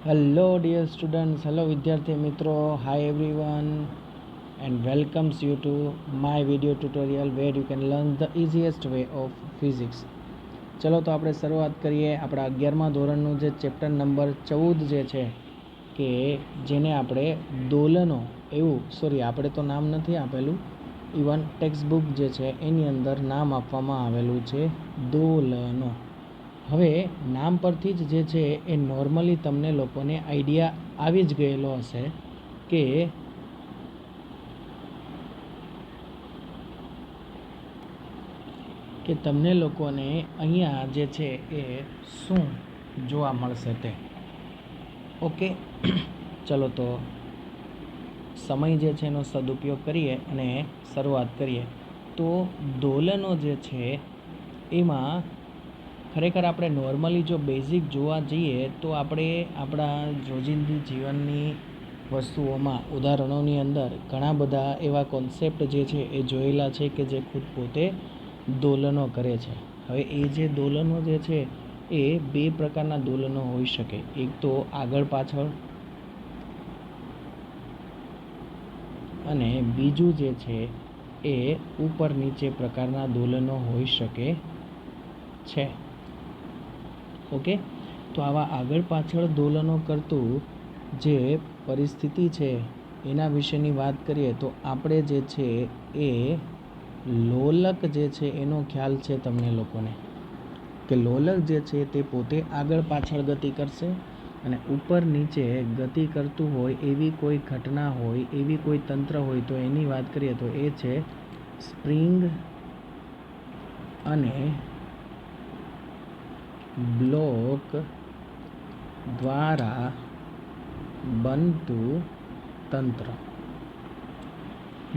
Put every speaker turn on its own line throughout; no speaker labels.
Hello, dear students. Hello, વિદ્યાર્થી મિત્રો. Hi, everyone, and welcomes you to my video tutorial where you can learn the easiest way of physics. ચલો તો આપણે શરૂઆત કરીએ આપણા 11મા ધોરણનું જે ચેપ્ટર નંબર 14 જે છે કે જેને આપણે દોલનો આપણે તો નામ નથી આપેલું, ઇવન ટેક્સ્ટ બુક જે છે એની અંદર નામ આપવામાં આવેલું છે દોલનો. હવે નામ પરથી જ જે છે એ નોર્મલી તમને લોકોને આઈડિયા આવી જ ગયેલો હશે કે તમને લોકોને અહીંયા જે છે એ શું જોવા મળશે તે. ઓકે, ચલો તો સમય જે છે એનો સદુપયોગ કરીએ અને શરૂઆત કરીએ. તો દોલનો જે છે એમાં ખરેખર આપણે નોર્મલી જો બેઝિક જોવા જઈએ તો આપણે આપણા રોજિંદી જીવનની વસ્તુઓમાં ઉદાહરણોની અંદર ઘણા બધા એવા કોન્સેપ્ટ જે છે એ જોયેલા છે કે જે ખુદ પોતે દોલનો કરે છે. હવે એ જે દોલનો જે છે એ બે પ્રકારના દોલનો હોઈ શકે. એક તો આગળ પાછળ અને બીજું જે છે એ ઉપર નીચે પ્રકારના દોલનો હોઈ શકે છે. ઓકે, તો આવા આગળ પાછળ દોલનો કરતું જે પરિસ્થિતિ છે એના વિશેની વાત કરીએ તો આપણે જે છે એ લોલક જે છે એનો ખ્યાલ છે તમને લોકોને કે લોલક જે છે તે પોતે આગળ પાછળ ગતિ કરશે અને ઉપર નીચે ગતિ કરતું હોય એવી કોઈ ઘટના હોય, એવી કોઈ તંત્ર હોય તો એની વાત કરીએ તો એ છે સ્પ્રિંગ અને બ્લોક દ્વારા બનતું તંત્ર.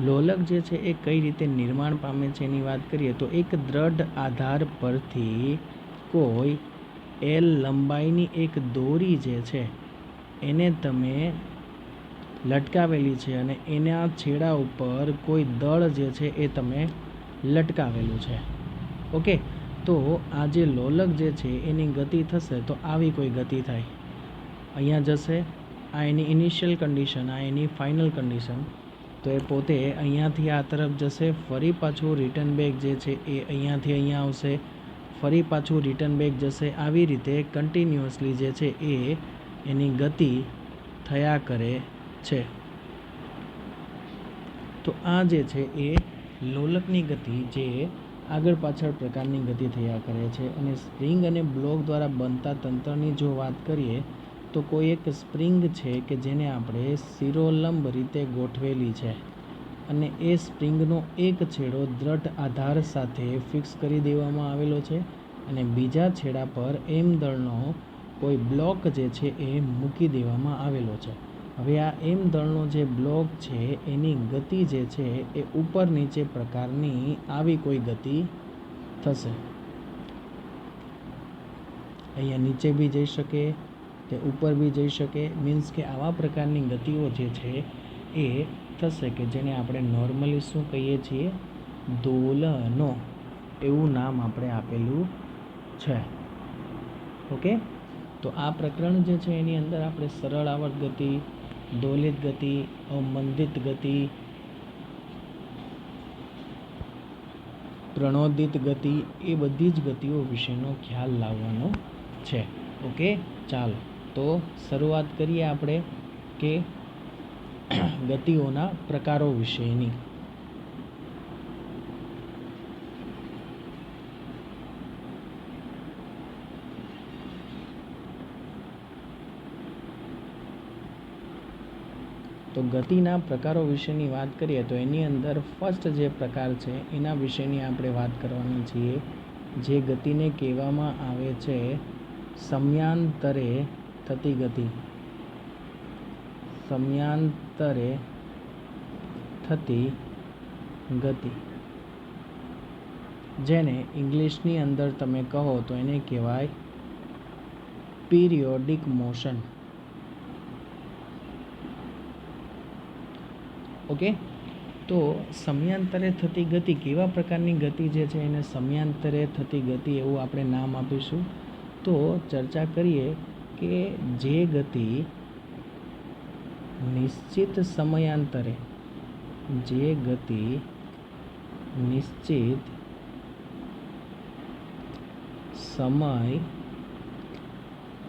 લોલક જે છે એ કઈ રીતે નિર્માણ પામે છે એની વાત કરીએ તો એક દ્રઢ આધાર પરથી કોઈ એલ લંબાઈની એક દોરી જે છે એને તમે લટકાવેલી છે અને એના છેડા ઉપર કોઈ દળ જે છે એ તમે લટકાવેલું છે. ઓકે, તો આ જે લોલક જે છે એની ગતિ થશે તો આવી કોઈ ગતિ થાય, અહીંયા જશે, આ એની ઇનિશિયલ કન્ડિશન, આ એની ફાઇનલ કન્ડિશન. તો એ પોતે અહીંયાથી આ તરફ જશે, ફરી પાછું રિટર્ન બેક જે છે એ અહીંયાથી અહીંયા આવશે, ફરી પાછું રિટર્ન બેક જશે. આવી રીતે કન્ટિન્યુઅસલી જે છે એ એની ગતિ થયા કરે છે. તો આ જે છે એ લોલકની ગતિ જે આગળ પાછળ પ્રકારની ગતિ થયા કરે છે. અને સ્પ્રિંગ અને બ્લોક દ્વારા બનતા તંત્રની જો વાત કરીએ તો કોઈ એક સ્પ્રિંગ છે કે જેને આપણે શિરોલંબ રીતે ગોઠવેલી છે અને એ સ્પ્રિંગનો એક છેડો દ્રઢ આધાર સાથે ફિક્સ કરી દેવામાં આવેલો છે અને બીજા છેડા પર એમ દળનો કોઈ બ્લોક જે છે એ મૂકી દેવામાં આવેલો છે. હવે આ એમ દળનો જે બ્લોક છે એની ગતિ જે છે એ ઉપર નીચે પ્રકારની આવી કોઈ ગતિ થશે. અહીંયા નીચે બી જઈ શકે, તે ઉપર બી જઈ શકે. મીન્સ કે આવા પ્રકારની ગતિઓ જે છે એ થશે કે જેને આપણે નોર્મલી શું કહીએ છીએ, દોલનો, એવું નામ આપણે આપેલું છે. ઓકે, તો આ પ્રકરણ જે છે એની અંદર આપણે સરળ આવર્ત ગતિ, દોલિત ગતિ, અવમંદિત ગતિ, પ્રણોદિત ગતિ, એ બધી જ ગતિઓ વિશેનો ખ્યાલ લાવવાનો છે. ઓકે, ચાલો તો શરૂઆત કરીએ આપણે કે ગતિઓના પ્રકારો વિશેની. તો ગતિના પ્રકારો વિશેની વાત કરીએ તો એની અંદર ફર્સ્ટ જે પ્રકાર છે એના વિશેની આપણે વાત કરવાની છીએ, જે ગતિને કહેવામાં આવે છે સમયાંતરે થતી ગતિ. સમયાંતરે થતી ગતિ, જેને ઇંગ્લિશની અંદર તમે કહો તો એને કહેવાય પીરિયોડિક મોશન. ઓકે, તો સમયાંતરે થતી ગતિ, કેવા પ્રકારની ગતિ જે છે એને સમયાંતરે થતી ગતિ એવું આપણે નામ આપીશું. તો ચર્ચા કરીએ કે જે ગતિ નિશ્ચિત સમયાંતરે સમય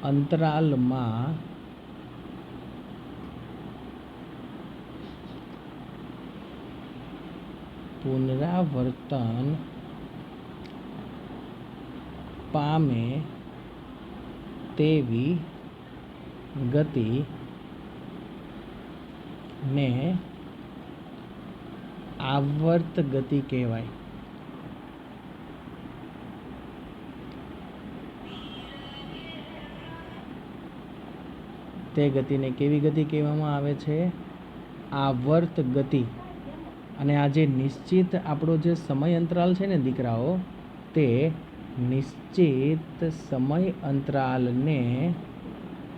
અંતરાલમાં પુનરાવર્તન પામે તેવી ગતિ ને આવર્ત ગતિ કહેવાય. તે ગતિને કેવી ગતિ કહેવામાં આવે છે? આવર્ત ગતિ. અને આ જે નિશ્ચિત આપણો જે સમય અંતરાલ છે ને દીકરાઓ, તે નિશ્ચિત સમય અંતરાલને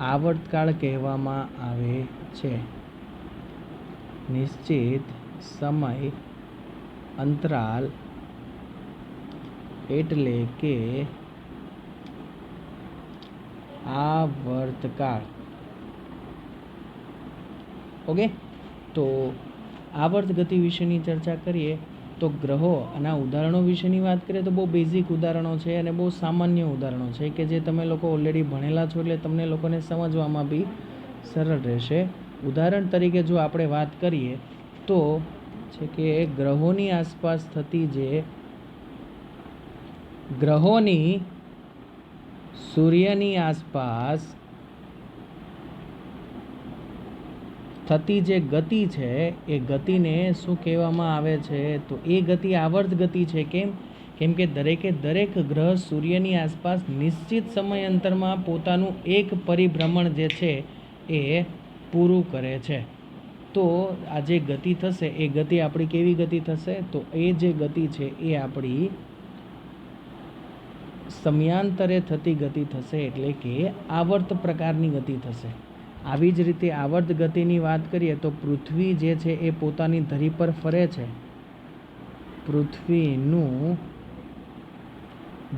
આવર્તકાળ કહેવામાં આવે છે. નિશ્ચિત સમય અંતરાલ એટલે કે આવર્તકાળ. ઓકે, તો આવર્ત ગતિ વિશેની ચર્ચા કરીએ તો ગ્રહો અને ઉદાહરણો વિશેની વાત કરીએ તો બહુ બેઝિક ઉદાહરણો છે અને બહુ સામાન્ય ઉદાહરણો છે કે જે તમે લોકો ઓલરેડી ભણેલા છો એટલે તમને લોકોને સમજવામાં બી સરળ રહેશે. ઉદાહરણ તરીકે જો આપણે વાત કરીએ તો છે કે ગ્રહોની આસપાસ થતી જે સૂર્યની આસપાસ થતી જે ગતિ છે એ ગતિને શું કહેવામાં આવે છે? તો એ ગતિ આવર્ત ગતિ છે. કેમ કે દરેક ગ્રહ સૂર્યની આસપાસ નિશ્ચિત સમય અંતરમાં પોતાનું એક પરિભ્રમણ જે છે એ પૂરું કરે છે. તો આ જે ગતિ થશે એ ગતિ આપણી કેવી ગતિ થશે? તો એ જે ગતિ છે એ આપણી સમયાંતરે થતી ગતિ થશે, એટલે કે આવર્ત પ્રકારની ગતિ થશે. આવી જ રીતે આવર્ત ગતિની વાત કરીએ તો પૃથ્વી જે છે એ પોતાની ધરી પર ફરે છે. પૃથ્વીનું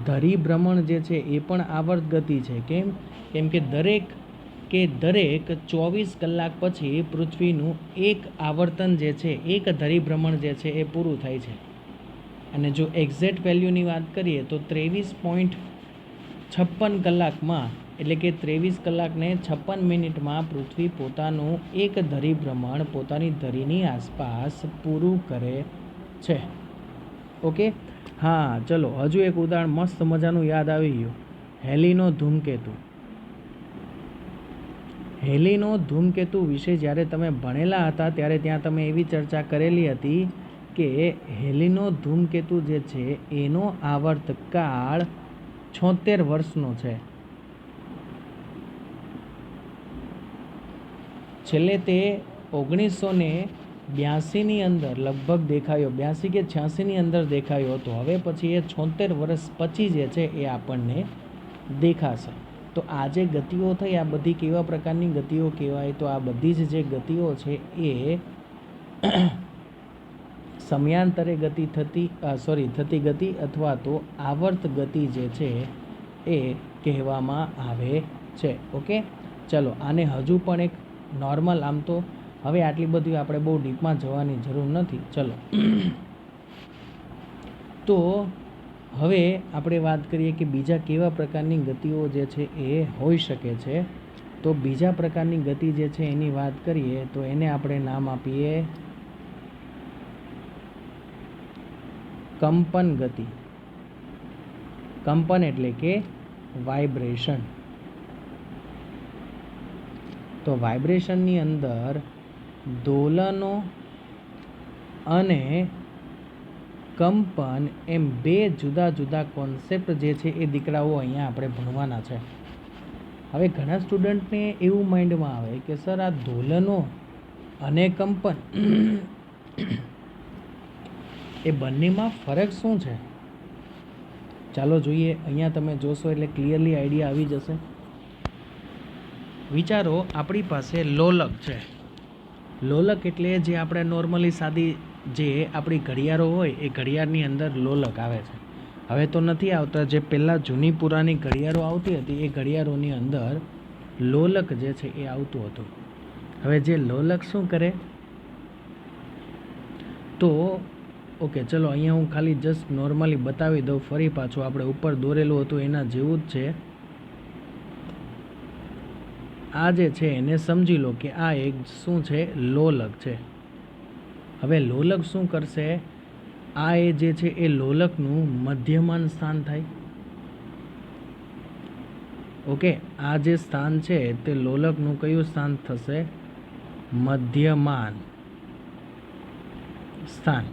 ધરી ભ્રમણ જે છે એ પણ આવર્ત ગતિ છે. કેમ કે દરેક 24 કલાક પછી પૃથ્વીનું એક આવર્તન જે છે, એક ધરી ભ્રમણ જે છે એ પૂરું થાય છે. અને જો એક્ઝેક્ટ વેલ્યુની વાત કરીએ તો 23.56 કલાકમાં, એટલે કે 23 કલાકને 56 મિનિટમાં પૃથ્વી પોતાનું એક ધરી ભ્રમણ પોતાની ધરીની આસપાસ પૂરું કરે છે. ઓકે, હા ચલો હજુ એક ઉદાહરણ મસ્ત મજાનું યાદ આવી ગયું. હેલીનો ધૂમકેતુ વિશે જ્યારે તમે ભણેલા હતા ત્યારે ત્યાં તમે એવી ચર્ચા કરેલી હતી કે હેલીનો ધૂમકેતુ જે છે એનો આવર્તકાળ 76 વર્ષનો છે. છેલ્લે તે 1982ની અંદર લગભગ દેખાયો, 82 કે 86ની અંદર દેખાયો હતો. હવે પછી એ 76 વર્ષ પછી જે છે એ આપણને દેખાશે. તો આ જે ગતિઓ થઈ આ બધી કેવા પ્રકારની ગતિઓ કહેવાય? તો આ બધી જ જે ગતિઓ છે એ સમયાંતરે થતી ગતિ અથવા તો આવર્ત ગતિ જે છે એ કહેવામાં આવે છે. ઓકે, ચલો આને હજુ પણ એક નોર્મલ, આમ તો હવે આટલી બધી આપણે બહુ ડીપમાં જવાની જરૂર નથી. ચલો તો હવે આપણે વાત કરીએ કે બીજા કેવા પ્રકારની ગતિઓ જે છે એ હોઈ શકે છે. તો બીજા પ્રકારની ગતિ જે છે એની વાત કરીએ તો એને આપણે નામ આપીએ કંપન ગતિ. કંપન એટલે કે વાઇબ્રેશન. તો વાઇબ્રેશનની અંદર દોલનો અને કંપન એમ બે જુદા જુદા કોન્સેપ્ટ જે છે એ દીકરાઓ અહીંયા આપણે ભણવાના છે. હવે ઘણા સ્ટુડન્ટને એવું માઇન્ડમાં આવે કે સર આ દોલનો અને કંપન એ બંનેમાં ફરક શું છે? ચાલો જોઈએ. અહીંયા તમે જોશો એટલે ક્લિયરલી આઈડિયા આવી જશે. વિચારો, આપણી પાસે લોલક છે. લોલક એટલે જે આપણે નોર્મલી સાદી જે આપણી ઘડિયાળો હોય એ ઘડિયાળની અંદર લોલક આવે છે. હવે તો નથી આવતા. જે પહેલાં જૂની પુરાની ઘડિયાળો આવતી હતી એ ઘડિયાળોની અંદર લોલક જે છે એ આવતું હતું. હવે જે લોલક શું કરે તો ઓકે ચલો અહીંયા હું ખાલી જસ્ટ નોર્મલી બતાવી દઉં. ફરી પાછું આપણે ઉપર દોરેલું હતું એના જેવું જ છે. આ જે છે એને સમજી લો કે આ એક શું છે લોલક છે. હવે લોલક શું કરશે, આ એ જે છે એ લોલકનું મધ્યમાન સ્થાન થાય. ઓકે, આ જે સ્થાન છે તે લોલકનું કયું સ્થાન થશે, મધ્યમાન સ્થાન.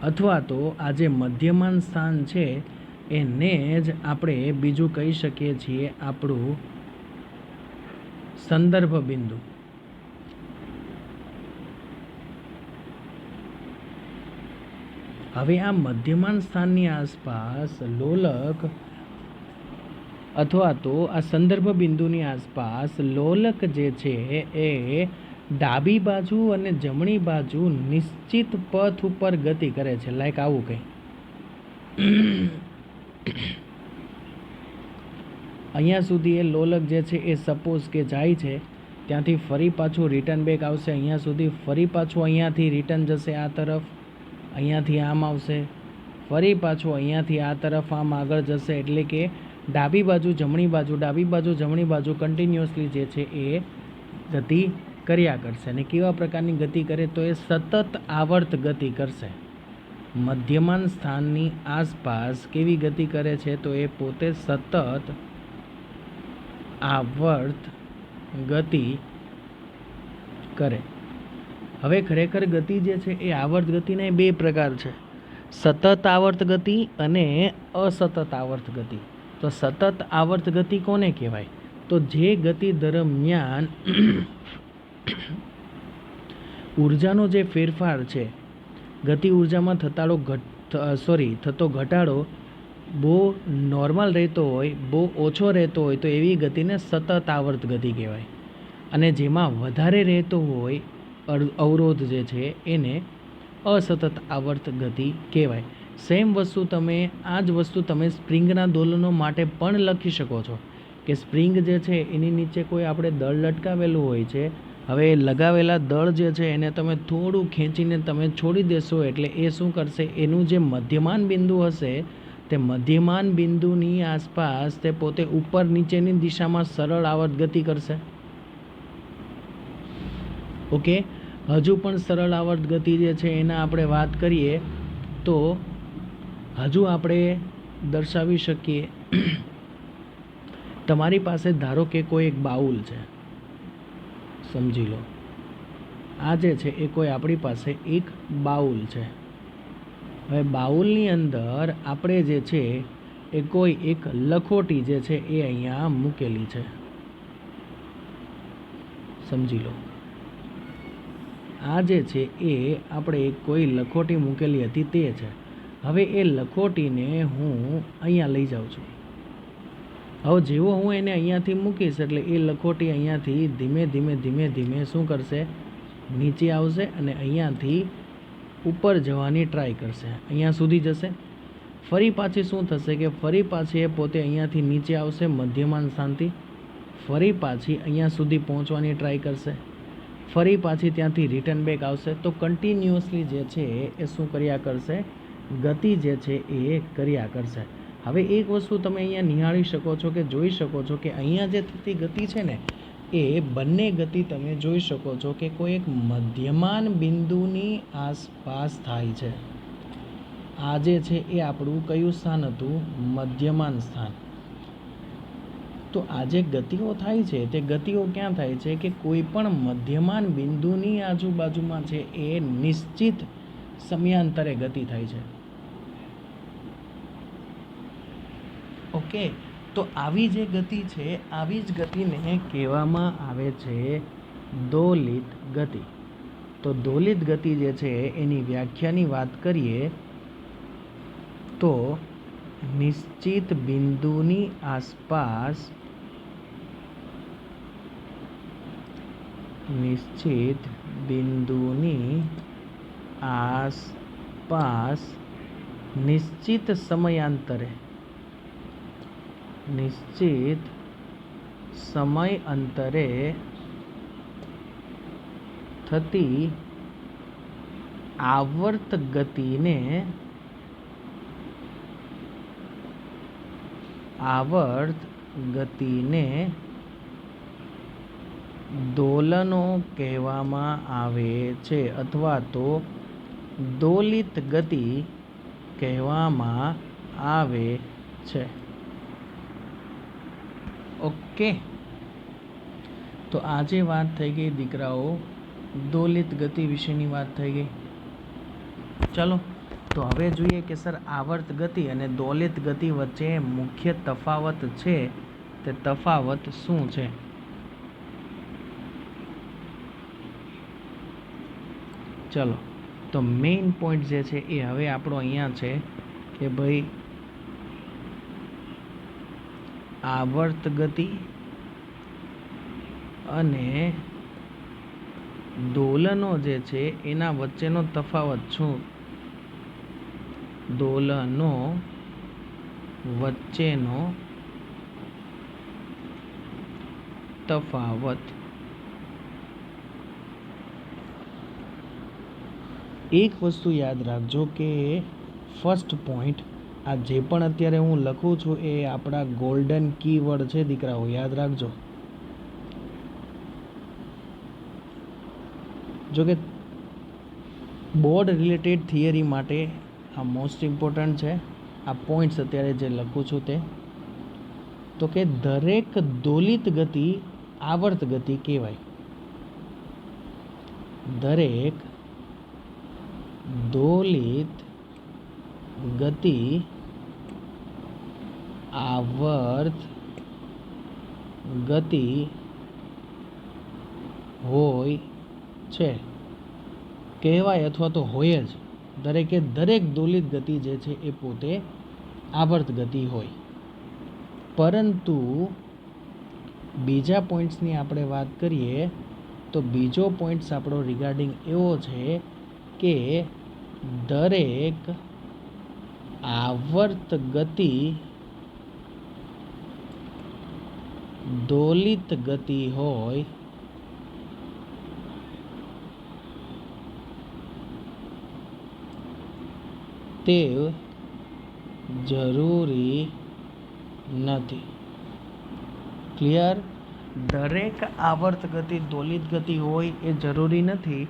અથવા તો આ જે મધ્યમાન સ્થાન છે એને જ આપણે બીજું કહી શકીએ છીએ આપણું સંદર્ભ બિંદુ. હવે આ મધ્યમાન સ્થાનની આસપાસ લોલક અથવા તો આ સંદર્ભ બિંદુની આસપાસ લોલક જે છે એ ડાબી બાજુ અને જમણી બાજુ નિશ્ચિત પથ ઉપર ગતિ કરે છે. લાઈક આવું કંઈ અહીંયા સુધી એ લોલક જે છે એ સપોઝ કે જાય છે, ત્યાંથી ફરી પાછું રિટર્ન બેક આવશે અહીંયા સુધી, ફરી પાછું અહીંયાથી રિટર્ન જશે આ તરફ, અહીંયાથી આમ આવશે, ફરી પાછું અહીંયાથી આ તરફ આમ આગળ જશે. એટલે કે ડાબી બાજુ જમણી બાજુ, ડાબી બાજુ જમણી બાજુ કન્ટિન્યુઅસલી જે છે એ ગતિ કર્યા કરશે. અને કેવા પ્રકારની ગતિ કરે તો એ સતત આવર્ત ગતિ કરશે. મધ્યમાન સ્થાનની આસપાસ કેવી ગતિ કરે છે તો એ પોતે સતત આવર્ત ગતિ કરે. હવે ખરેખર ગતિ જે છે એ આવર્ત ગતિના બે પ્રકાર છે, સતત આવર્ત ગતિ અને અસતત આવર્ત ગતિ. તો સતત આવર્ત ગતિ કોને કહેવાય, તો જે ગતિ દરમિયાન ઉર્જાનો જે ફેરફાર છે, ગતિ ઉર્જામાં થતો ઘટાડો બહુ નોર્મલ રહેતો હોય, બહુ ઓછો રહેતો હોય તો એવી ગતિને સતત આવર્ત ગતિ કહેવાય. અને જેમાં વધારે રહેતો હોય અવરોધ જે છે એને અસતત આવર્ત ગતિ કહેવાય. સેમ વસ્તુ તમે આ જ વસ્તુ તમે સ્પ્રિંગના દોલનો માટે પણ લખી શકો છો કે સ્પ્રિંગ જે છે એની નીચે કોઈ આપણે દળ લટકાવેલું હોય છે. હવે લગાવેલા દળ જે છે એને તમે થોડું ખેંચીને તમે છોડી દેશો એટલે એ શું કરશે, એનું જે મધ્યમાન બિંદુ હશે તે મધ્યમાન બિંદુની આસપાસ તે પોતે ઉપર નીચેની દિશામાં સરળ આવર્ત ગતિ કરશે. ઓકે, હજુ પણ સરળ આવર્ત ગતિ જે છે એના આપણે વાત કરીએ તો હજુ આપણે દર્શાવી શકીએ. તમારી પાસે ધારો કે કોઈ એક બાઉલ છે, સમજી લો આ જે છે એ કોઈ આપણી પાસે એક બાઉલ છે. હવે બાઉલની અંદર આપણે જે છે એ કોઈ એક લખોટી જે છે એ અહીંયા મૂકેલી છે, સમજી લો આ જે છે એ આપણે કોઈ લખોટી મૂકેલી હતી તે છે. હવે એ લખોટીને હું અહીંયા લઈ જાઉં છું. હવે જેવો હું એને અહીંયાથી મૂકીશ એટલે એ લખોટી અહીંયાથી ધીમે ધીમે ધીમે ધીમે શું કરશે, નીચે આવશે અને અહીંયાથી ઉપર જવાની ટ્રાય કરશે, અહીંયા સુધી જશે. ફરી પાછી શું થશે કે ફરી પાછી એ પોતે અહીંયાથી નીચે આવશે મધ્યમાન સ્થાનથી, ફરી પાછી અહીંયા સુધી પહોંચવાની ટ્રાય કરશે, ફરી પાછી ત્યાંથી રિટર્ન બેક આવશે. તો કન્ટિન્યુઅસલી જે છે એ શું કર્યા કરશે, ગતિ જે છે એ કર્યા કરશે. હવે એક વસ્તુ તમે અહીંયા નિહાળી શકો છો કે જોઈ શકો છો કે અહીંયા જે થતી ગતિ છે ને એ બંને ગતિ તમે જોઈ શકો છો કે કોઈ એક મધ્યમાન બિંદુની આસપાસ થાય છે. આ જે છે એ આપણું કયું સ્થાન હતું, મધ્યમાન સ્થાન. તો આ જે ગતિઓ થાય છે તે ગતિઓ ક્યાં થાય છે કે કોઈ પણ મધ્યમાન બિંદુની આજુબાજુમાં છે એ નિશ્ચિત સમયાંતરે ગતિ થાય છે. ઓકે, તો આવી જે ગતિ છે આવી જ ગતિને કહેવામાં આવે છે દોલિત ગતિ. તો દોલિત ગતિ જે છે એની વ્યાખ્યાની વાત કરીએ તો નિશ્ચિત બિંદુની આસપાસ નિશ્ચિત બિંદુની આસપાસ નિશ્ચિત સમયાંતરે નિશ્ચિત સમય અંતરે થતી આવર્ત ગતિને દોલનો કહેવામાં આવે છે અથવા તો દોલિત ગતિ કહેવામાં આવે છે. ઓકે, તો આજે વાત થઈ ગઈ દીકરાઓ દોલિત ગતિ વિશેની વાત થઈ ગઈ. ચલો, તો હવે જોઈએ કે સર આવર્ત ગતિ અને દોલિત ગતિ વચ્ચે મુખ્ય તફાવત છે, તે તફાવત શું છે? ચલો, તો મેઇન પોઈન્ટ જે છે એ હવે આપણો અહીંયા છે કે ભાઈ આવર્ત ગતિ અને દોલનો જે છે એના વચ્ચેનો તફાવત શું? દોલનો વચ્ચેનો તફાવત. એક વસ્તુ યાદ રાખજો કે ફર્સ્ટ પોઈન્ટ, આ જે પણ અત્યારે હું લખું છું એ આપણા ગોલ્ડન કીવર્ડ છે દીકરાઓ, યાદ રાખજો. જો કે બોર્ડ રિલેટેડ થિયરી માટે આ મોસ્ટ ઇમ્પોર્ટન્ટ છે, આ પોઈન્ટ્સ અત્યારે જે લખું છું તે. તો કે દરેક દોલિત ગતિ આવર્ત ગતિ કહેવાય. દરેક દોલિત ગતિ આવર્ત ગતિ હોય છે, કહેવાય અથવા તો હોય જ. દરેક દોલિત ગતિ જે છે એ પોતે આવર્ત ગતિ હોય. પરંતુ બીજા પોઈન્ટ્સની આપણે વાત કરીએ તો બીજો પોઈન્ટ્સ આપણો રિગાર્ડિંગ એવો છે કે દરેક આવર્ત ગતિ દોલિત ગતિ હોય તે જરૂરી નથી. ક્લિયર? દરેક આવર્ત ગતિ દોલિત ગતિ હોય એ જરૂરી નથી.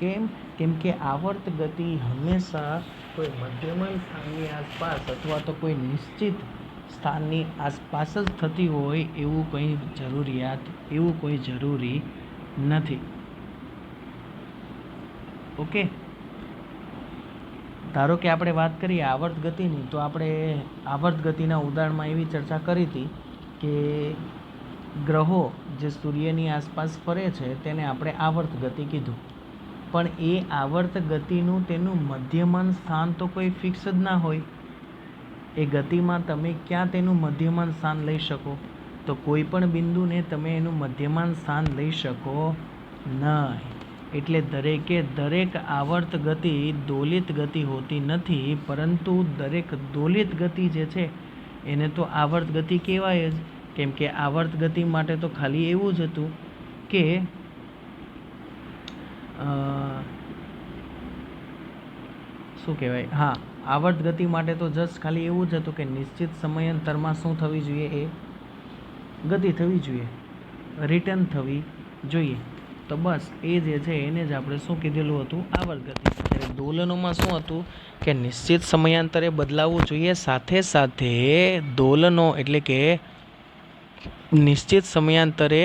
કેમ? કેમ કે આવર્ત ગતિ હંમેશા કોઈ મધ્યમાન સ્થાનની આસપાસ અથવા તો કોઈ નિશ્ચિત સ્થાનની આસપાસ જ થતી હોય એવું કોઈ જરૂરી નથી. ઓકે, ધારો કે આપણે વાત કરીએ આવર્ત ગતિની, તો આપણે આવર્ત ગતિના ઉદાહરણમાં એવી ચર્ચા કરી હતી કે ગ્રહો જે સૂર્યની આસપાસ ફરે છે તેને આપણે આવર્ત ગતિ કીધું. પણ એ આવર્ત ગતિનું તેનું મધ્યમાન સ્થાન તો કોઈ ફિક્સ જ ના હોય. એ ગતિમાં તમે ક્યાં તેનું મધ્યમાન સ્થાન લઈ શકો? તો કોઈ પણ બિંદુને તમે એનું મધ્યમાન સ્થાન લઈ શકો નહીં. એટલે દરેક આવર્ત ગતિ દોલિત ગતિ હોતી નથી, પરંતુ દરેક દોલિત ગતિ જે છે એને તો આવર્ત ગતિ કહેવાય જ. કેમ કે આવર્ત ગતિ માટે તો ખાલી એવું જ હતું કે શું કહેવાય, હા, આવર્ત ગતિ માટે તો જસ્ટ ખાલી એવું જ હતું કે નિશ્ચિત સમયાંતરમાં શું થવી જોઈએ? એ ગતિ થવી જોઈએ, રિટર્ન થવી જોઈએ. તો બસ એ જે છે એને જ આપણે શું કીધેલું હતું? આવર્ત ગતિ. ત્યારે દોલનોમાં શું હતું કે નિશ્ચિત સમયાંતરે બદલાવવું જોઈએ, સાથે સાથે દોલનો એટલે કે નિશ્ચિત સમયાંતરે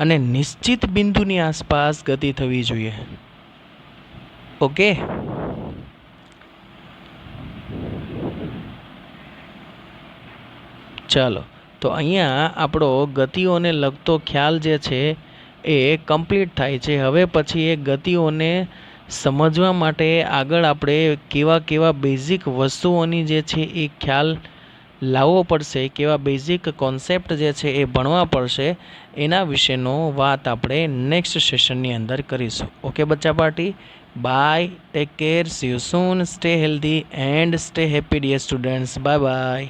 અને નિશ્ચિત બિંદુની આસપાસ ગતિ થવી જોઈએ. ઓકે, ચાલો, તો અહીંયા આપણો ગતિઓને લગતો ખ્યાલ જે છે એ કમ્પ્લીટ થાય છે. હવે પછી એ ગતિઓને સમજવા માટે આગળ આપણે કેવા બેઝિક વસ્તુઓની જે છે એ ખ્યાલ લાવવો પડશે, કેવા બેઝિક કોન્સેપ્ટ જે છે એ ભણવા પડશે, એના વિશેનો વાત આપણે નેક્સ્ટ સેશનની અંદર કરીશું. ઓકે બચ્ચા party, bye, take care, see you soon, stay healthy and stay happy dear students. Bye by.